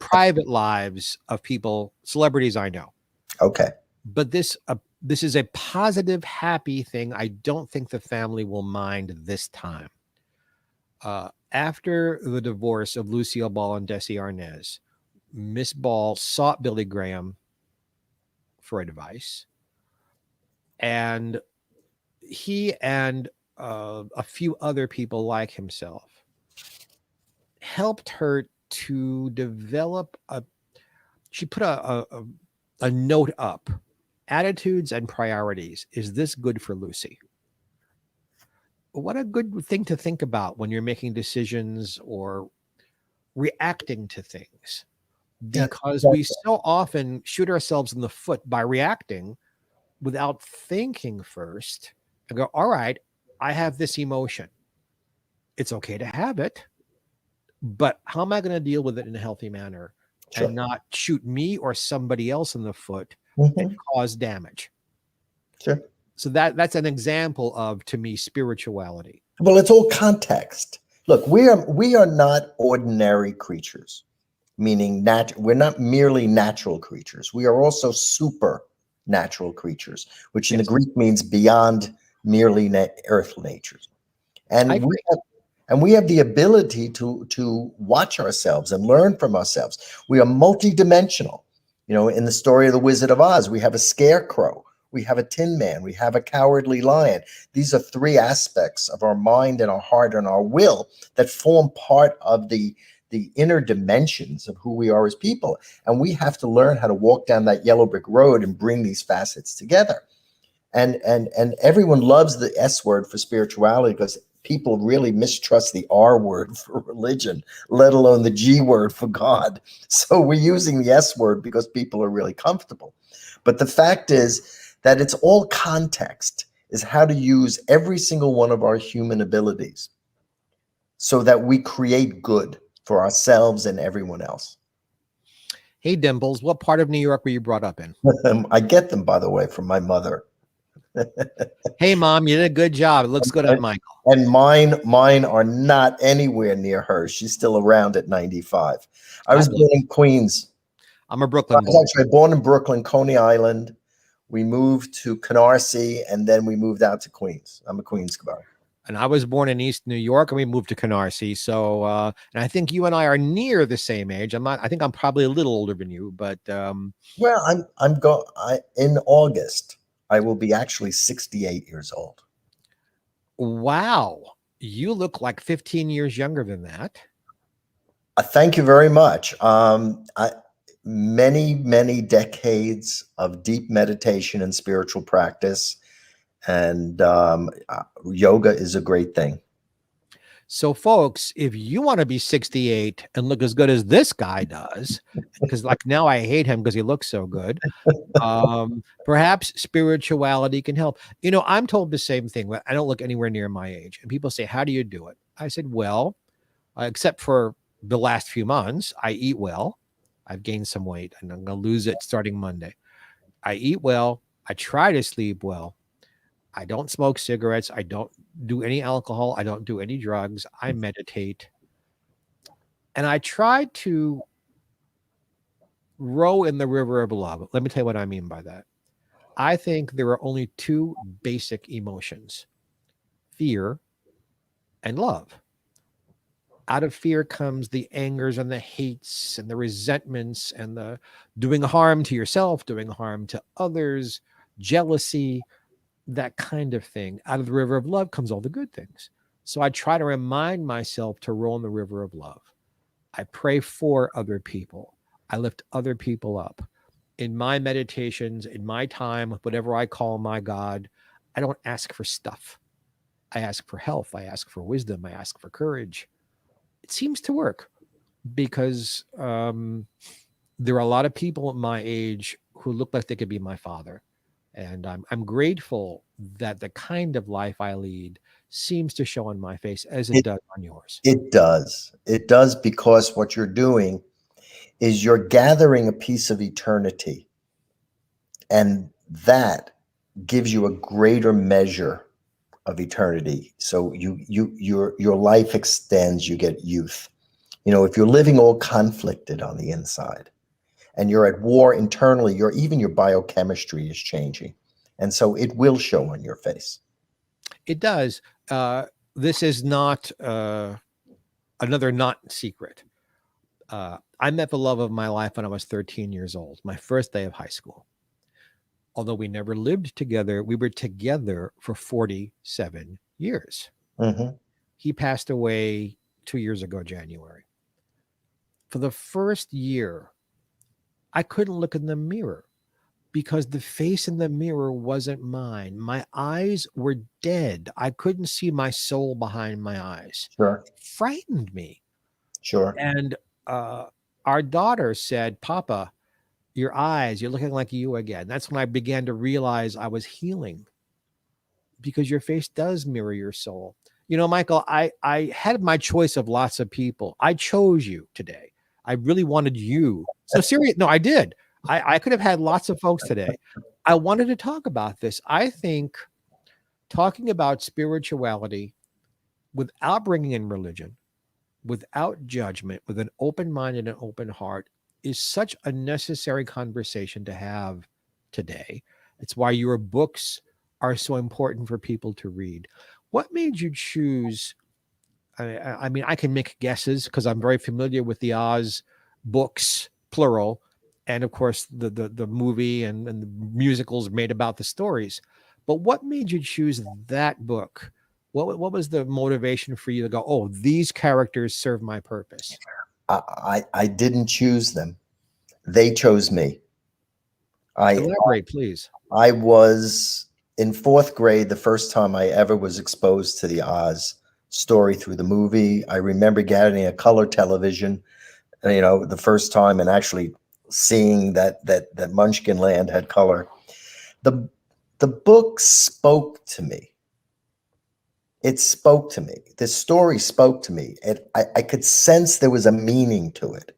S1: private lives of people, celebrities I know.
S3: Okay.
S1: But this is a positive, happy thing. I don't think the family will mind this time. After the divorce of Lucille Ball and Desi Arnaz, Miss Ball sought Billy Graham for advice, and he and a few other people like himself helped her to develop she put a note up: attitudes and priorities. Is this good for Lucy? What a good thing to think about when you're making decisions or reacting to things, because we so often shoot ourselves in the foot by reacting without thinking first and go, all right, I have this emotion. It's okay to have it, but how am I going to deal with it in a healthy manner and not shoot me or somebody else in the foot and cause damage?
S3: Sure.
S1: So that's an example of, to me, spirituality.
S3: Well, it's all context. Look, we are not ordinary creatures, meaning we're not merely natural creatures. We are also supernatural creatures, which in the Greek means beyond merely earthly natures. And we have the ability to watch ourselves and learn from ourselves. We are multidimensional. In the story of the Wizard of Oz, we have a scarecrow, we have a tin man, we have a cowardly lion. These are three aspects of our mind and our heart and our will that form part of the inner dimensions of who we are as people. And we have to learn how to walk down that yellow brick road and bring these facets together. And everyone loves the S word for spirituality, because people really mistrust the R word for religion, let alone the G word for God. So we're using the S word because people are really comfortable. But the fact is that it's all context, is how to use every single one of our human abilities so that we create good for ourselves and everyone else.
S1: Hey, Dimples, what part of New York were you brought up in?
S3: I get them, by the way, from my mother.
S1: Hey, Mom, you did a good job. It looks good on Michael.
S3: And mine are not anywhere near hers. She's still around at 95. I was born in Queens.
S1: I'm a Brooklyn boy.
S3: I was actually born in Brooklyn, Coney Island. We moved to Canarsie, and then we moved out to Queens. I'm a Queens guy.
S1: And I was born in East New York, and we moved to Canarsie. So, and I think you and I are near the same age. I think I'm probably a little older than you, but
S3: well, in August, I will be actually 68 years old.
S1: Wow. You look like 15 years younger than that.
S3: Thank you very much. Many decades of deep meditation and spiritual practice, and yoga is a great thing.
S1: So, folks, if you want to be 68 and look as good as this guy does, because like now I hate him because he looks so good, perhaps spirituality can help. I'm told the same thing. I don't look anywhere near my age. And people say, how do you do it? I said, well, except for the last few months, I eat well. I've gained some weight, and I'm going to lose it starting Monday. I eat well. I try to sleep well. I don't smoke cigarettes. I don't do any alcohol. I don't do any drugs. I meditate. And I try to row in the river of love. Let me tell you what I mean by that. I think there are only two basic emotions: fear and love. Out of fear comes the angers and the hates and the resentments and the doing harm to yourself, doing harm to others, jealousy, that kind of thing. Out of the river of love comes all the good things. So I try to remind myself to roll in the river of love. I pray for other people. I lift other people up. In my meditations, in my time, whatever I call my God, I don't ask for stuff. I ask for health. I ask for wisdom. I ask for courage. It seems to work because there are a lot of people at my age who look like they could be my father. And I'm grateful that the kind of life I lead seems to show on my face as it does on yours.
S3: It does. It does, because what you're doing is you're gathering a piece of eternity, and that gives you a greater measure of eternity. So your life extends, you get youth. You know, if you're living all conflicted on the inside and you're at war internally, even your biochemistry is changing. And so it will show on your face.
S1: It does. This is not another not secret. I met the love of my life when I was 13 years old, my first day of high school. Although we never lived together, we were together for 47 years.
S3: Mm-hmm.
S1: He passed away 2 years ago, January. For the first year, I couldn't look in the mirror because the face in the mirror wasn't mine. My eyes were dead. I couldn't see my soul behind my eyes.
S3: Sure.
S1: It frightened me.
S3: Sure.
S1: And our daughter said, "Papa, your eyes, you're looking like you again." That's when I began to realize I was healing, because your face does mirror your soul. You know, Michael, I had my choice of lots of people. I chose you today. I really wanted you. So serious. No, I did. I could have had lots of folks today. I wanted to talk about this. I think talking about spirituality without bringing in religion, without judgment, with an open mind and an open heart, is such a necessary conversation to have today. It's why your books are so important for people to read. What made you choose? I mean, I can make guesses because I'm very familiar with the Oz books, plural, and of course the movie and the musicals made about the stories. But what made you choose that book? What was the motivation for you to go, oh, these characters serve my purpose?
S3: I didn't choose them. They chose me.
S1: Elaborate, please.
S3: I was in fourth grade the first time I ever was exposed to the Oz story through the movie. I remember getting a color television, you know, the first time, and actually seeing that Munchkin Land had color. The book spoke to me. It spoke to me. The story spoke to me. I could sense there was a meaning to it,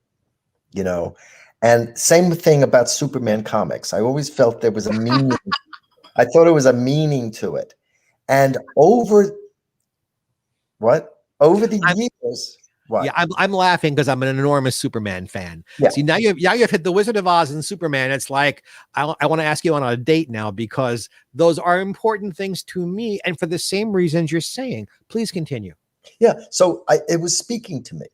S3: you know. And same thing about Superman comics. I always felt there was a meaning. I thought it was a meaning to it. And over the years, what?
S1: Yeah, I'm laughing because I'm an enormous Superman fan.
S3: Yeah.
S1: See, now you've hit the Wizard of Oz and Superman. It's like I want to ask you on a date now, because those are important things to me, and for the same reasons you're saying. Please continue.
S3: Yeah. So it was speaking to me.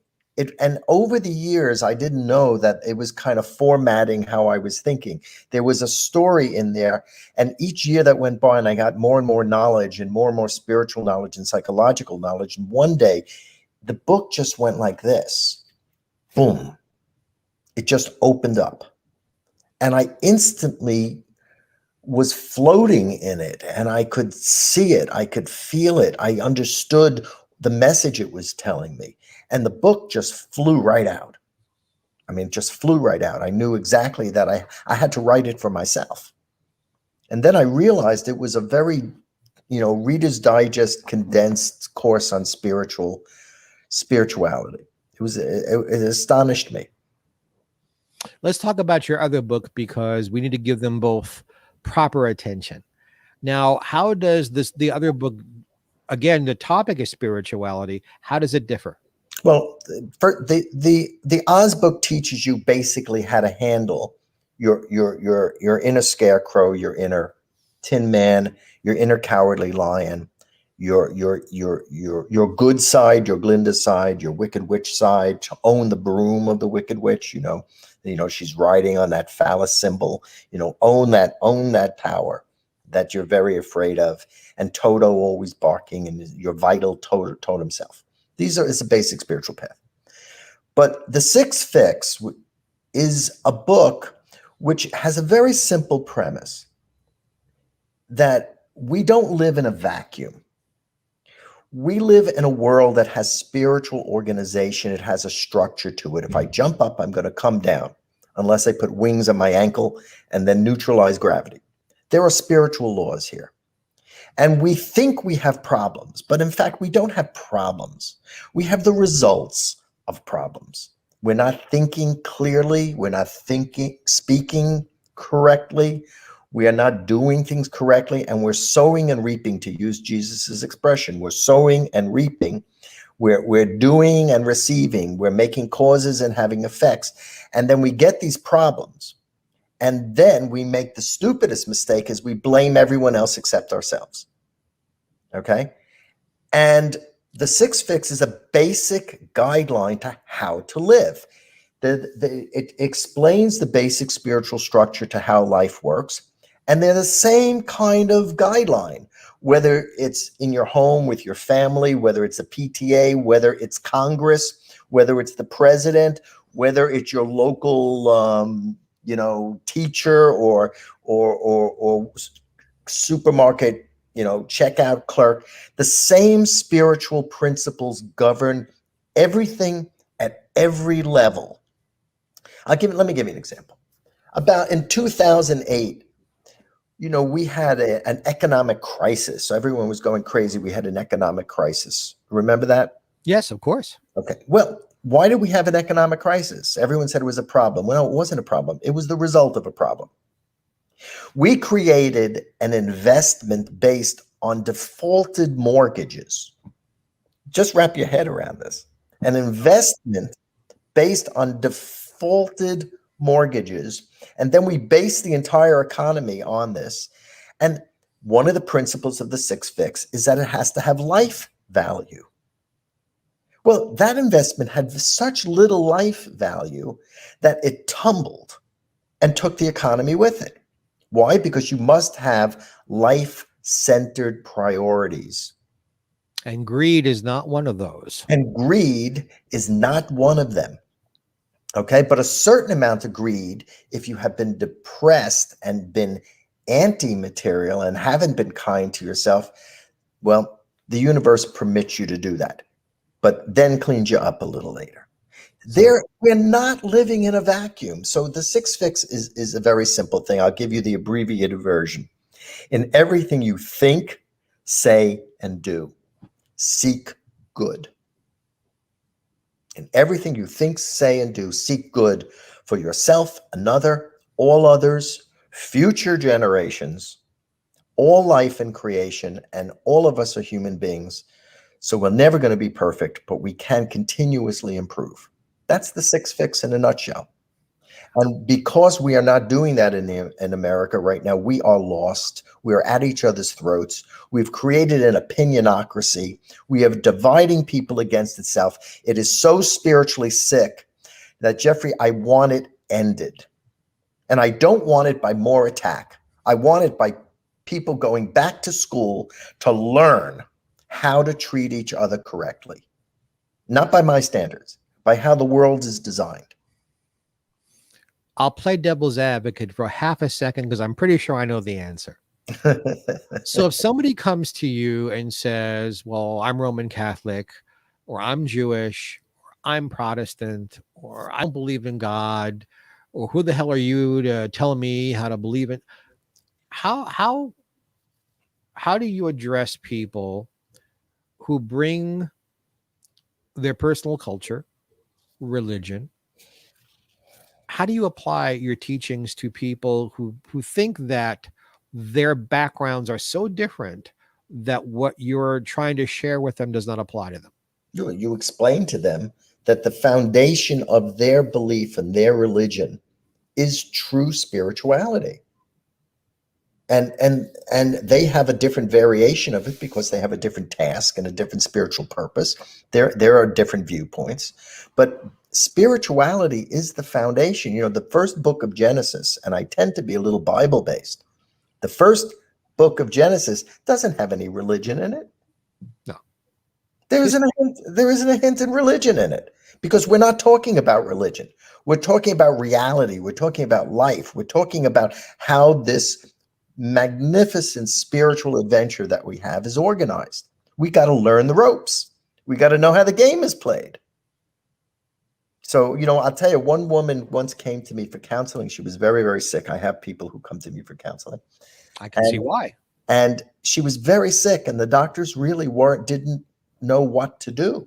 S3: And over the years, I didn't know that it was kind of formatting how I was thinking. There was a story in there, and each year that went by, and I got more and more knowledge and more spiritual knowledge and psychological knowledge. And one day, the book just went like this. Boom. It just opened up. And I instantly was floating in it, and I could see it. I could feel it. I understood the message it was telling me. And the book just flew right out. I mean, just flew right out. I knew exactly that I had to write it for myself. And then I realized it was a very, Reader's Digest condensed course on spirituality. It astonished me.
S1: Let's talk about your other book, because we need to give them both proper attention. Now, how does the other book again, the topic is spirituality. How does it differ?
S3: Well, for the Oz book teaches you basically how to handle your inner scarecrow, your inner Tin Man, your inner cowardly lion, your good side, your Glinda side, your wicked witch side. To own the broom of the wicked witch, she's riding on that phallus symbol. Own that power that you're very afraid of, and Toto always barking, and your vital totem self. It's a basic spiritual path. But the Six Fix is a book which has a very simple premise that we don't live in a vacuum. We live in a world that has spiritual organization. It has a structure to it. If I jump up, I'm going to come down unless I put wings on my ankle and then neutralize gravity. There are spiritual laws here. And we think we have problems, but in fact, we don't have problems. We have the results of problems. We're not thinking clearly. We're not speaking correctly. We are not doing things correctly. And we're sowing and reaping, to use Jesus's expression. We're sowing and reaping. We're doing and receiving. We're making causes and having effects. And then we get these problems. And then we make the stupidest mistake is we blame everyone else except ourselves. Okay? And the Six Fix is a basic guideline to how to live. It explains the basic spiritual structure to how life works. And they're the same kind of guideline, whether it's in your home with your family, whether it's a PTA, whether it's Congress, whether it's the president, whether it's your local teacher or supermarket, checkout clerk. The same spiritual principles govern everything at every level. Let me give you an example. About in 2008, we had an economic crisis. So everyone was going crazy. We had an economic crisis. Remember that?
S1: Yes, of course.
S3: Okay. Well, why did we have an economic crisis? Everyone said it was a problem. Well, it wasn't a problem. It was the result of a problem. We created an investment based on defaulted mortgages. Just wrap your head around this. An investment based on defaulted mortgages. And then we base the entire economy on this. And one of the principles of the Six Fix is that it has to have life value. Well, that investment had such little life value that it tumbled and took the economy with it. Why? Because you must have life-centered priorities.
S1: And greed is not one of those.
S3: And greed is not one of them. Okay, but a certain amount of greed, if you have been depressed and been anti-material and haven't been kind to yourself, well, the universe permits you to do that, but then cleans you up a little later. We're not living in a vacuum. So the Six Fix is a very simple thing. I'll give you the abbreviated version. In everything you think, say, and do, seek good. In everything you think, say, and do, seek good for yourself, another, all others, future generations, all life and creation, and all of us are human beings. So we're never going to be perfect, but we can continuously improve. That's the Six Fix in a nutshell. And because we are not doing that in America right now, we are lost. We are at each other's throats. We've created an opinionocracy. We are dividing people against itself. It is so spiritually sick that, Geoffrey, I want it ended. And I don't want it by more attack. I want it by people going back to school to learn how to treat each other correctly. Not by my standards, by how the world is designed.
S1: I'll play devil's advocate for half a second because I'm pretty sure I know the answer. So if somebody comes to you and says, well, I'm Roman Catholic, or I'm Jewish, or I'm Protestant, or I don't believe in God, or who the hell are you to tell me how to believe in? How do you address people who bring their personal culture, religion? How do you apply your teachings to people who think that their backgrounds are so different that what you're trying to share with them does not apply to them.
S3: You explain to them that the foundation of their belief and their religion is true spirituality. And they have a different variation of it because they have a different task and a different spiritual purpose. There are different viewpoints, but spirituality is the foundation. You know, the first book of Genesis, and I tend to be a little Bible based. The first book of Genesis doesn't have any religion in it.
S1: No.
S3: There isn't a hint in religion in it, because we're not talking about religion. We're talking about reality. We're talking about life. We're talking about how this magnificent spiritual adventure that we have is organized. We got to learn the ropes. We got to know how the game is played. So, you know, I'll tell you, one woman once came to me for counseling. She was very, very sick. I have people who come to me for counseling.
S1: I can see why.
S3: And she was very sick, and the doctors really didn't know what to do,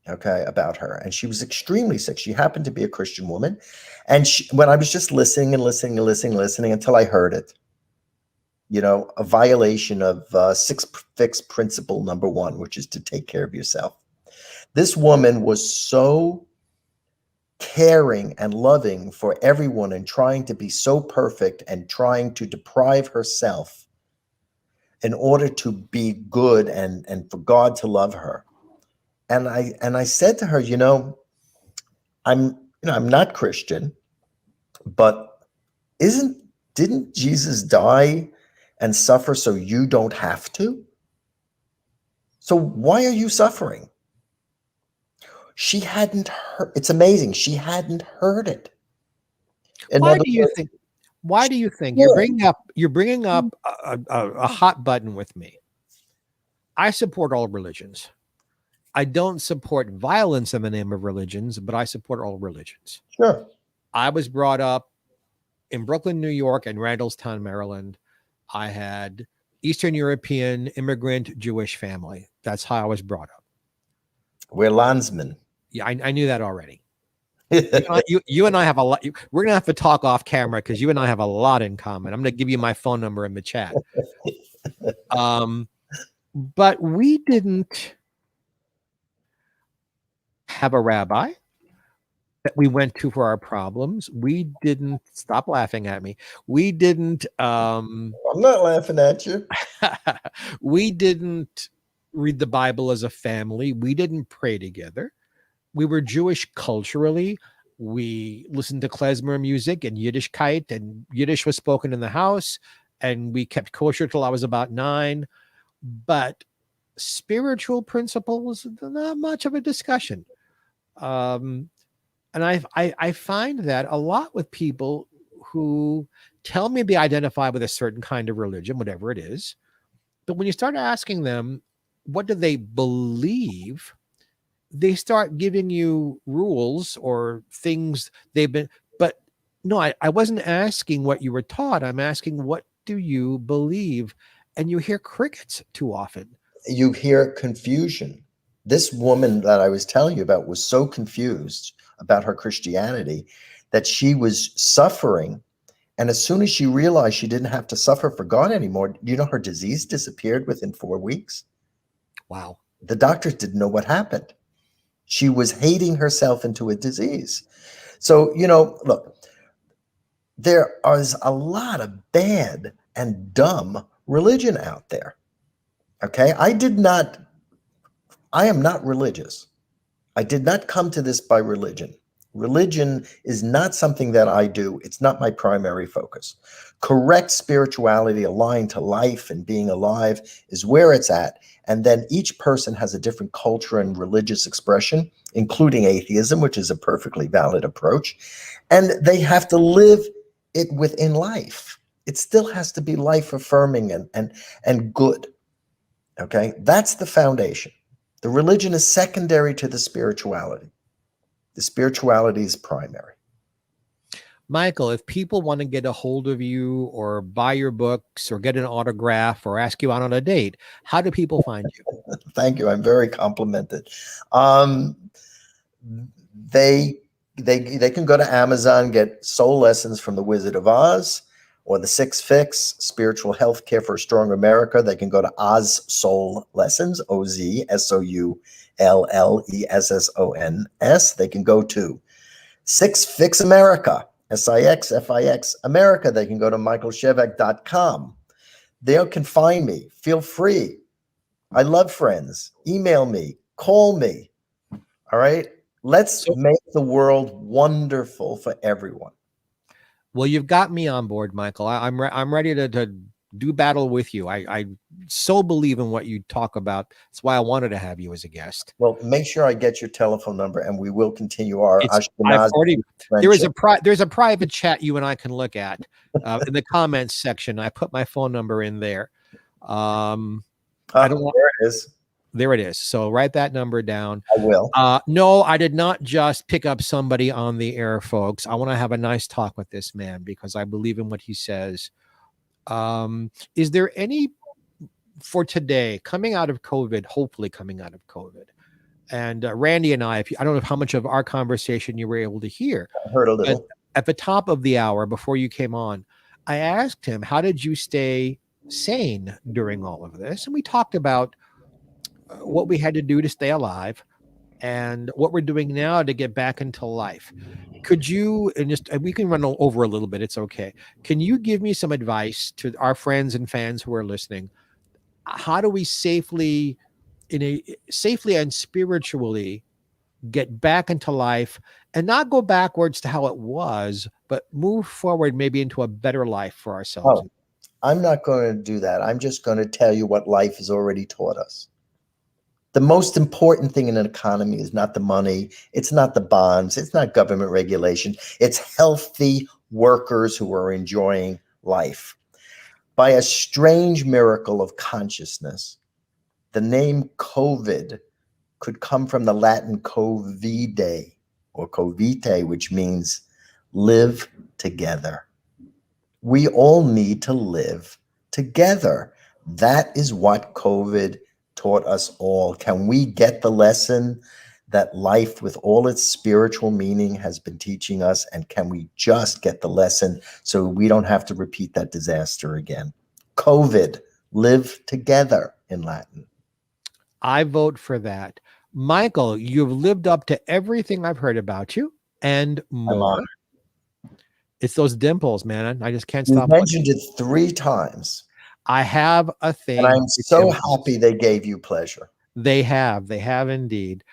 S3: okay, about her. And she was extremely sick. She happened to be a Christian woman. And when I was just listening until I heard it, you know, a violation of 6 Fix principle number 1, which is to take care of yourself. This woman was so caring and loving for everyone and trying to be so perfect and trying to deprive herself in order to be good and for God to love her. And I said to her, you know, I'm not Christian, but didn't Jesus die and suffer so you don't have to? So why are you suffering? She hadn't heard. It's amazing. She hadn't heard it.
S1: Why do you think
S3: Sure.
S1: you're bringing up a hot button with me? I support all religions. I don't support violence in the name of religions, but I support all religions.
S3: Sure.
S1: I was brought up in Brooklyn, New York, and Randallstown, Maryland. I had Eastern European immigrant Jewish family. That's how I was brought up.
S3: We're landsmen.
S1: Yeah, I knew that already. You and I have a lot. We're gonna have to talk off camera because you and I have a lot in common. I'm gonna give you my phone number in the chat. But we didn't have a rabbi that we went to for our problems. We didn't stop laughing at me. We didn't.
S3: I'm not laughing at you.
S1: We didn't read the Bible as a family. We didn't pray together. We were Jewish culturally. We listened to klezmer music and Yiddishkeit, and Yiddish was spoken in the house, and we kept kosher till I was about 9. But spiritual principles, not much of a discussion. And I find that a lot with people who tell me they identify with a certain kind of religion, whatever it is. But when you start asking them, what do they believe? They start giving you rules or things they've been, but no, I wasn't asking what you were taught. I'm asking, what do you believe? And you hear crickets too often.
S3: You hear confusion. This woman that I was telling you about was so confused about her Christianity that she was suffering. And as soon as she realized she didn't have to suffer for God anymore, you know, her disease disappeared within 4 weeks.
S1: Wow.
S3: The doctors didn't know what happened. She was hating herself into a disease. So, you know, look, there is a lot of bad and dumb religion out there. Okay. I am not religious. I did not come to this by religion. Religion is not something that I do. It's not my primary focus. Correct spirituality aligned to life and being alive is where it's at. And then each person has a different culture and religious expression, including atheism, which is a perfectly valid approach. And they have to live it within life. It still has to be life affirming and good. Okay, that's the foundation. The religion is secondary to the spirituality. The spirituality is primary.
S1: Michael, if people want to get a hold of you or buy your books or get an autograph or ask you out on a date, how do people find you?
S3: Thank you. I'm very complimented. They can go to Amazon, get Soul Lessons from the Wizard of Oz, or the Six Fix, Spiritual Health Care for a Stronger America, they can go to Oz Soul Lessons, OZSOULLESSONS. They can go to Six Fix America, SIXFIX America. They can go to michaelshevack.com. They can find me. Feel free. I love friends. Email me. Call me. All right? Let's make the world wonderful for everyone.
S1: Well, you've got me on board, Michael. I'm ready to do battle with you. I so believe in what you talk about. That's why I wanted to have you as a guest.
S3: Well, make sure I get your telephone number, and we will continue our Ashkenazi
S1: friendship. There's a private chat you and I can look at in the comments section. I put my phone number in there. I don't want.
S3: There it is.
S1: There it is. So write that number down.
S3: I will.
S1: No, I did not just pick up somebody on the air, folks. I want to have a nice talk with this man because I believe in what he says. Is there any, for today, coming out of COVID, hopefully coming out of COVID, and Randy and I, I don't know how much of our conversation you were able to hear.
S3: I heard a little.
S1: At the top of the hour before you came on, I asked him, how did you stay sane during all of this? And we talked about what we had to do to stay alive and what we're doing now to get back into life. Could you, and we can run over a little bit, it's okay. Can you give me some advice to our friends and fans who are listening? How do we safely and spiritually get back into life and not go backwards to how it was, but move forward maybe into a better life for ourselves?
S3: Oh, I'm not going to do that. I'm just going to tell you what life has already taught us. The most important thing in an economy is not the money. It's not the bonds. It's not government regulation. It's healthy workers who are enjoying life. By a strange miracle of consciousness, the name COVID could come from the Latin covide or covite, which means live together. We all need to live together. That is what COVID taught us all. Can we get the lesson that life with all its spiritual meaning has been teaching us? And can we just get the lesson so we don't have to repeat that disaster again? COVID, live together in Latin.
S1: I vote for that. Michael, you've lived up to everything I've heard about you and more. It's those dimples, man. I just can't stop.
S3: You mentioned it 3 times.
S1: I have a thing.
S3: And I'm so happy they gave you pleasure.
S1: They have indeed.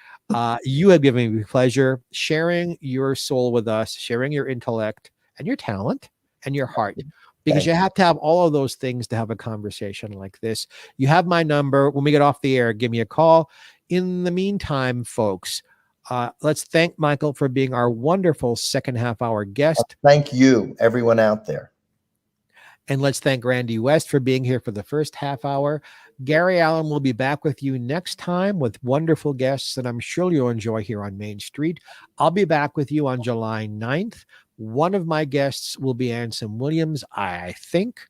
S1: You have given me pleasure sharing your soul with us, sharing your intellect and your talent and your heart, because you have to have all of those things to have a conversation like this. You have my number. When we get off the air, give me a call. In the meantime, folks, let's thank Michael for being our wonderful second half hour guest.
S3: Thank you, everyone out there.
S1: And let's thank Randy West for being here for the first half hour. Gary Allen will be back with you next time with wonderful guests that I'm sure you'll enjoy here on Main Street. I'll be back with you on July 9th. One of my guests will be Anson Williams, I think.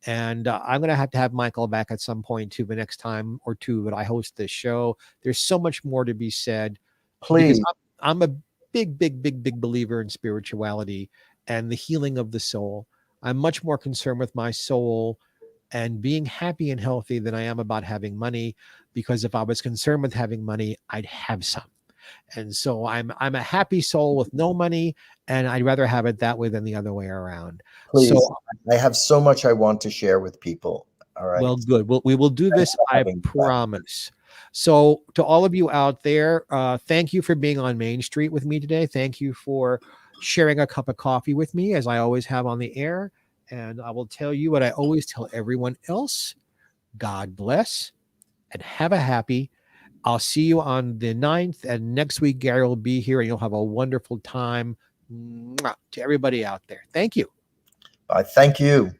S1: And I'm going to have Michael back at some point too, the next time or two that I host this show. There's so much more to be said.
S3: Please.
S1: I'm a big believer in spirituality and the healing of the soul. I'm much more concerned with my soul and being happy and healthy than I am about having money, because if I was concerned with having money, I'd have some. And so I'm a happy soul with no money, and I'd rather have it that way than the other way around.
S3: Please,
S1: so,
S3: I have so much I want to share with people. All right.
S1: Well, good. We will do this, I promise. So to all of you out there, thank you for being on Main Street with me today. Thank you for sharing a cup of coffee with me, as I always have on the air. And I will tell you what I always tell everyone else. God bless and have a happy. I'll see you on the 9th, and next week Gary will be here and you'll have a wonderful time. Mwah, to everybody out there. Thank you.
S3: Thank you.